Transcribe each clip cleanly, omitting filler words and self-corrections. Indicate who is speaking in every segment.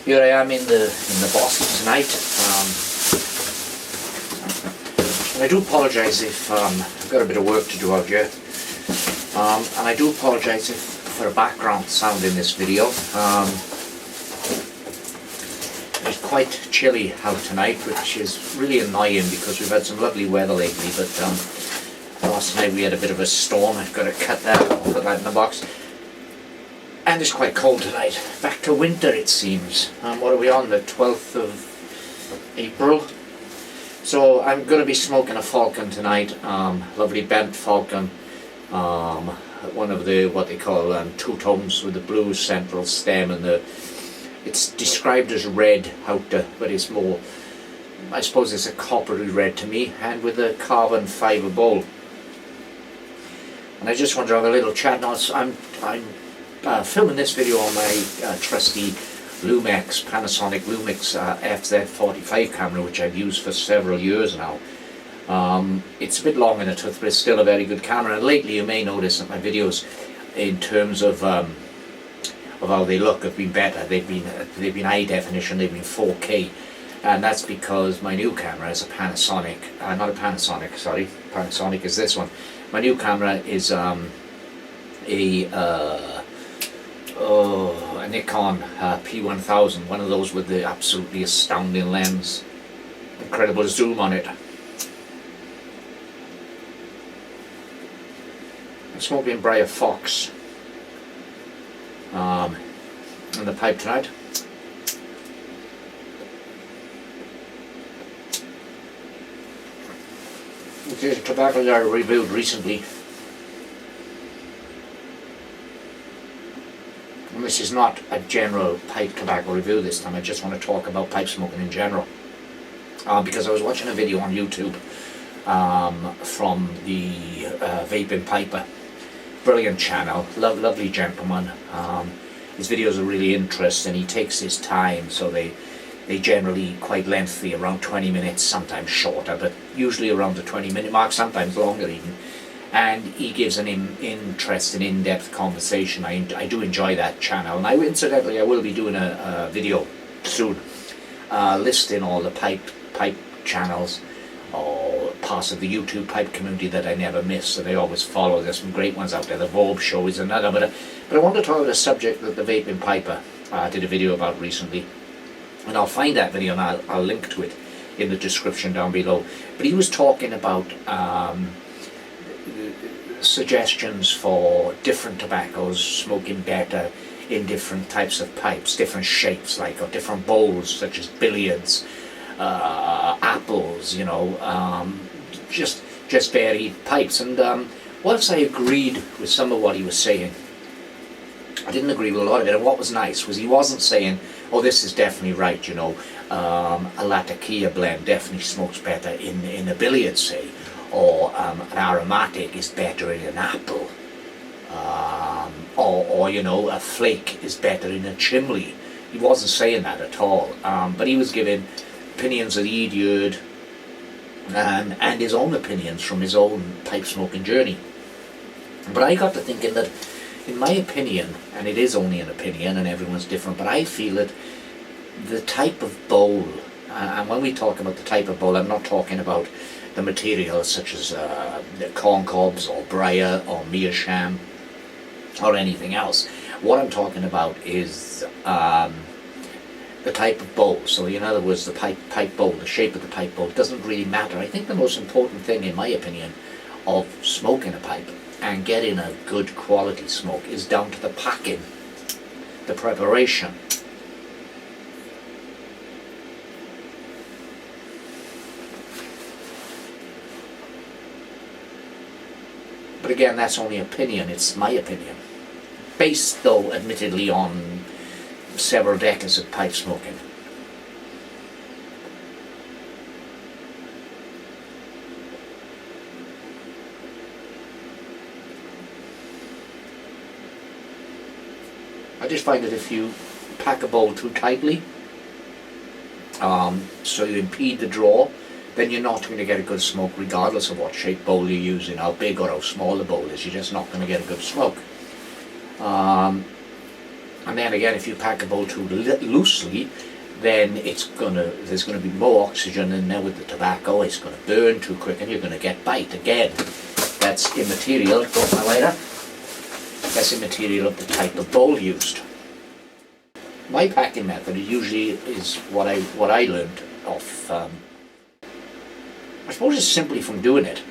Speaker 1: Here I am in the Boston tonight, and I do apologise if I've got a bit of work to do out here, and I do apologise if for a background sound in this video. It's quite chilly out tonight, which is really annoying because we've had some lovely weather lately, but last night we had a bit of a storm. I've got to cut that, I'll put that in the box. And it's quite cold tonight. Back to winter, it seems. What are we on? The 12th of April? So I'm going to be smoking a Falcon tonight. Lovely bent Falcon. One of the, what they call two-tones with the blue central stem, and it's described as red outer, but it's more, I suppose it's a coppery red to me, and with a carbon fibre bowl. And I just want to have a little chat. Now, I'm filming this video on my trusty Panasonic Lumix FZ45 camera, which I've used for several years now. It's a bit long in the tooth, but it's still a very good camera. And lately, you may notice that my videos, in terms of how they look, have been better. They've been high definition. They've been 4K, and that's because my new camera is a Panasonic. Not a Panasonic, sorry. Panasonic is this one. My new camera is a Nikon P1000, one of those with the absolutely astounding lens, incredible zoom on it. I'm smoking Briar Fox in the pipe tonight. This is tobacco that I reviewed recently. And this is not a general pipe tobacco review this time. I just want to talk about pipe smoking in general. Because I was watching a video on YouTube from the Vaping Piper. Brilliant channel, lovely gentleman. His videos are really interesting. He takes his time, so they generally quite lengthy, around 20 minutes, sometimes shorter, but usually around the 20-minute mark, sometimes longer even. And he gives an interesting, in-depth conversation. I do enjoy that channel, and incidentally I will be doing a video soon listing all the pipe channels or parts of the YouTube pipe community that I never miss, so they always follow. There's some great ones out there. The Vape show is another, but I want to talk about a subject that the Vaping Piper did a video about recently, and I'll find that video and I'll link to it in the description down below. But he was talking about suggestions for different tobaccos smoking better in different types of pipes, different shapes, like, or different bowls, such as billiards, apples, you know, just varied pipes. And whilst I agreed with some of what he was saying, I didn't agree with a lot of it. And what was nice was he wasn't saying, oh, this is definitely right, you know, a Latakia blend definitely smokes better in a billiard, say, or an aromatic is better in an apple, or you know, a flake is better in a chimney. He wasn't saying that at all, but he was giving opinions that he'd heard and his own opinions from his own pipe smoking journey. But I got to thinking that, in my opinion, and it is only an opinion and everyone's different, but I feel that the type of bowl, and when we talk about the type of bowl, I'm not talking about the materials such as the corn cobs or briar or meerschaum or anything else. What I'm talking about is the type of bowl. So in other words, the pipe bowl, the shape of the pipe bowl doesn't really matter. I think the most important thing, in my opinion, of smoking a pipe and getting a good quality smoke is down to the packing, the preparation. But again, that's only opinion. It's my opinion, based, though, admittedly, on several decades of pipe smoking. I just find that if you pack a bowl too tightly, so you impede the draw, then you're not going to get a good smoke regardless of what shape bowl you're using, how big or how small the bowl is. You're just not going to get a good smoke. And then again, if you pack a bowl too loosely, then there's gonna be more oxygen in there with the tobacco. It's gonna burn too quick, and you're gonna get bite again. That's immaterial. Got my lighter. That's immaterial of the type of bowl used. My packing method usually is what I learned off. I suppose it's simply from doing it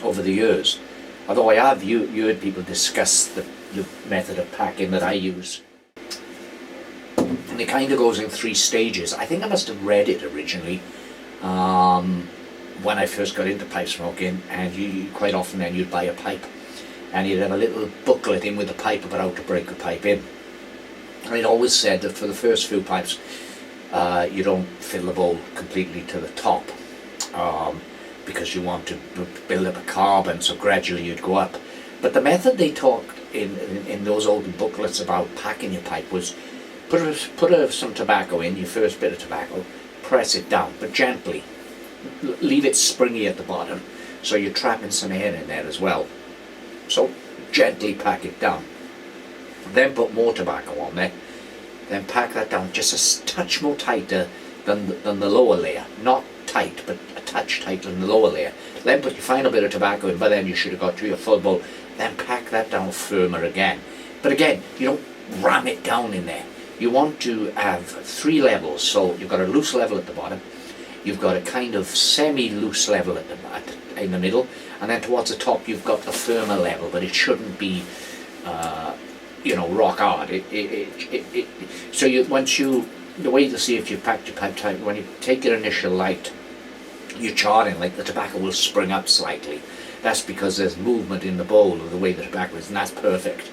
Speaker 1: over the years. Although I have heard people discuss the method of packing that I use. And it kind of goes in 3 stages. I think I must have read it originally when I first got into pipe smoking, and you quite often then you'd buy a pipe and you'd have a little booklet in with the pipe about how to break the pipe in. And it always said that for the first few pipes you don't fill the bowl completely to the top because you want to build up a carbon, so gradually you'd go up. But the method they talked in those old booklets about packing your pipe was put some tobacco in, your first bit of tobacco, press it down, but gently. Leave it springy at the bottom, so you're trapping some air in there as well. So gently pack it down. Then put more tobacco on there. Then pack that down just a touch more tighter than the lower layer. Not tight, but a touch tighter than the lower layer. Then put your final bit of tobacco in, but then you should have got to your full bowl. Then pack that down firmer again. But again, you don't ram it down in there. You want to have 3 levels. So you've got a loose level at the bottom. You've got a kind of semi-loose level in the middle, and then towards the top you've got the firmer level, but it shouldn't be, rock hard. The way to see if you've packed your pipe tight, when you take your initial light, you're charring, like the tobacco will spring up slightly. That's because there's movement in the bowl of the way the tobacco is, and that's perfect.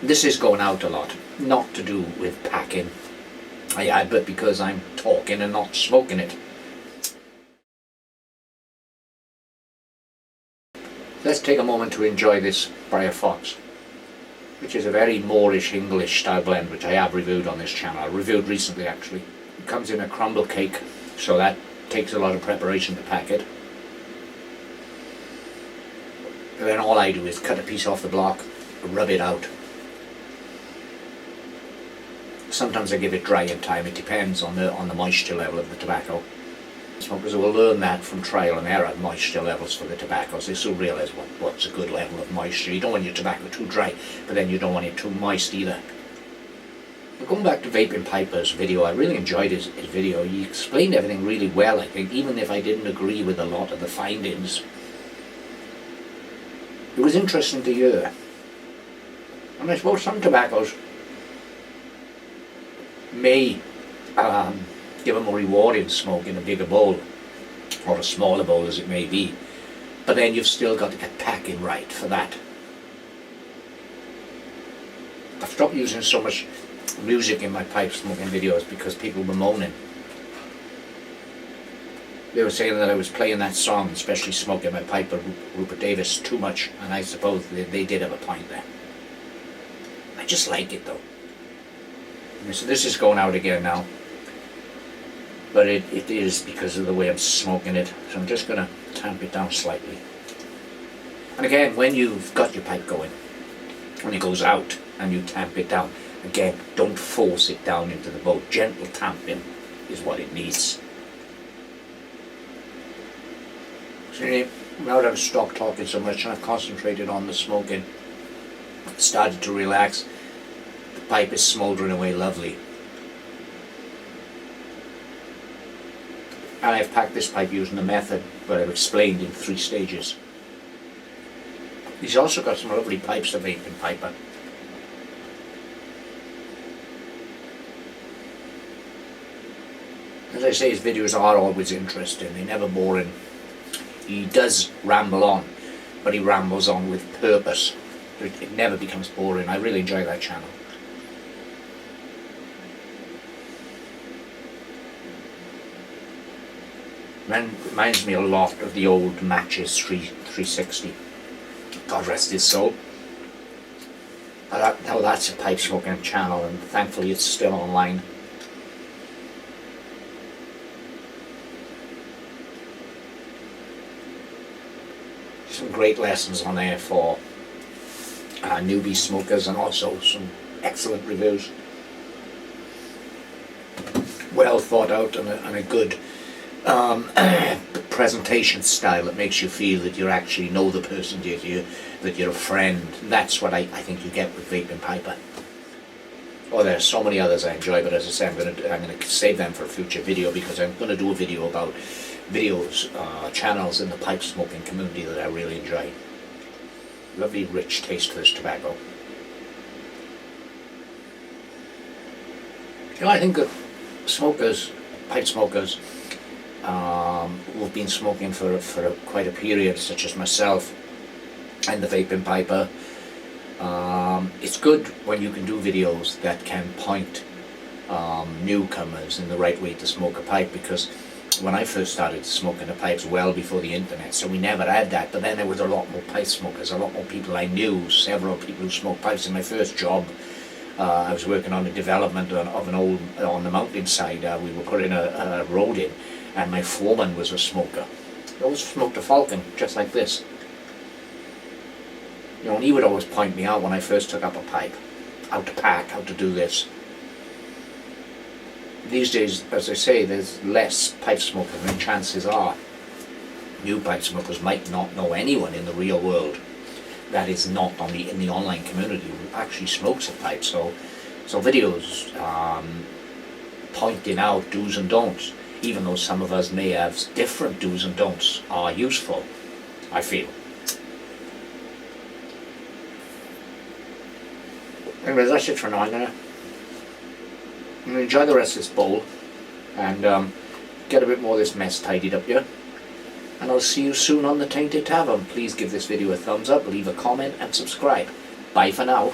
Speaker 1: This is going out a lot, not to do with packing, but because I'm talking and not smoking it. Let's take a moment to enjoy this Briar Fox, which is a very Moorish English style blend, which I have reviewed on this channel. I reviewed recently actually. It comes in a crumble cake, so that takes a lot of preparation to pack it. And then all I do is cut a piece off the block, rub it out. Sometimes I give it dry in time. It depends on the moisture level of the tobacco. Smokers will learn that from trial and error, moisture levels for the tobaccos. They soon realise what's a good level of moisture. You don't want your tobacco too dry, but then you don't want it too moist either. But going back to Vaping Piper's video, I really enjoyed his video. He explained everything really well, I think, even if I didn't agree with a lot of the findings. It was interesting to hear. And I suppose some tobaccos may give a more rewarding smoke in a bigger bowl, or a smaller bowl as it may be, but then you've still got to get packing right for that. I've stopped using so much music in my pipe smoking videos because people were moaning. They were saying that I was playing that song, especially Smoking My Pipe by Rupert Davis, too much, and I suppose they did have a point there. I just like it though. So this is going out again now. But it is because of the way I'm smoking it, so I'm just going to tamp it down slightly. And again, when you've got your pipe going, when it goes out and you tamp it down, again, don't force it down into the bowl. Gentle tamping is what it needs. So now that I've stopped talking so much and I've concentrated on the smoking, started to relax, the pipe is smouldering away lovely. And I've packed this pipe using the method that I've explained in 3 stages. He's also got some lovely pipes, the Vaping Piper. As I say, his videos are always interesting, they're never boring. He does ramble on, but he rambles on with purpose. It never becomes boring. I really enjoy that channel. Reminds me a lot of the old Matches 360. God rest his soul. Now that's a pipe smoking channel, and thankfully it's still online. Some great lessons on there for newbie smokers, and also some excellent reviews. Well thought out and a good presentation style that makes you feel that you actually know the person, that you're a friend. That's what I think you get with Vaping Piper. Oh, there are so many others I enjoy, but as I say, I'm going to save them for a future video, because I'm going to do a video about channels in the pipe smoking community that I really enjoy. Lovely rich taste for this tobacco. I think that smokers, pipe smokers, who've been smoking for quite a period, such as myself and the Vaping Piper, it's good when you can do videos that can point newcomers in the right way to smoke a pipe, because when I first started smoking the pipes, well before the internet, so we never had that, but then there was a lot more pipe smokers, a lot more people I knew, several people who smoked pipes. In my first job, I was working on a development of an old, on the mountainside. We were putting a road in, and my foreman was a smoker. He always smoked a Falcon, just like this. And he would always point me out when I first took up a pipe, how to pack, how to do this. These days, as I say, there's less pipe smokers, and chances are new pipe smokers might not know anyone in the real world that is not in the online community who actually smokes a pipe. So videos pointing out do's and don'ts, even though some of us may have different do's and don'ts, are useful, I feel. Anyway, that's it for now. I'm going to enjoy the rest of this bowl and get a bit more of this mess tidied up here. And I'll see you soon on the Tainted Tavern. Please give this video a thumbs up, leave a comment and subscribe. Bye for now.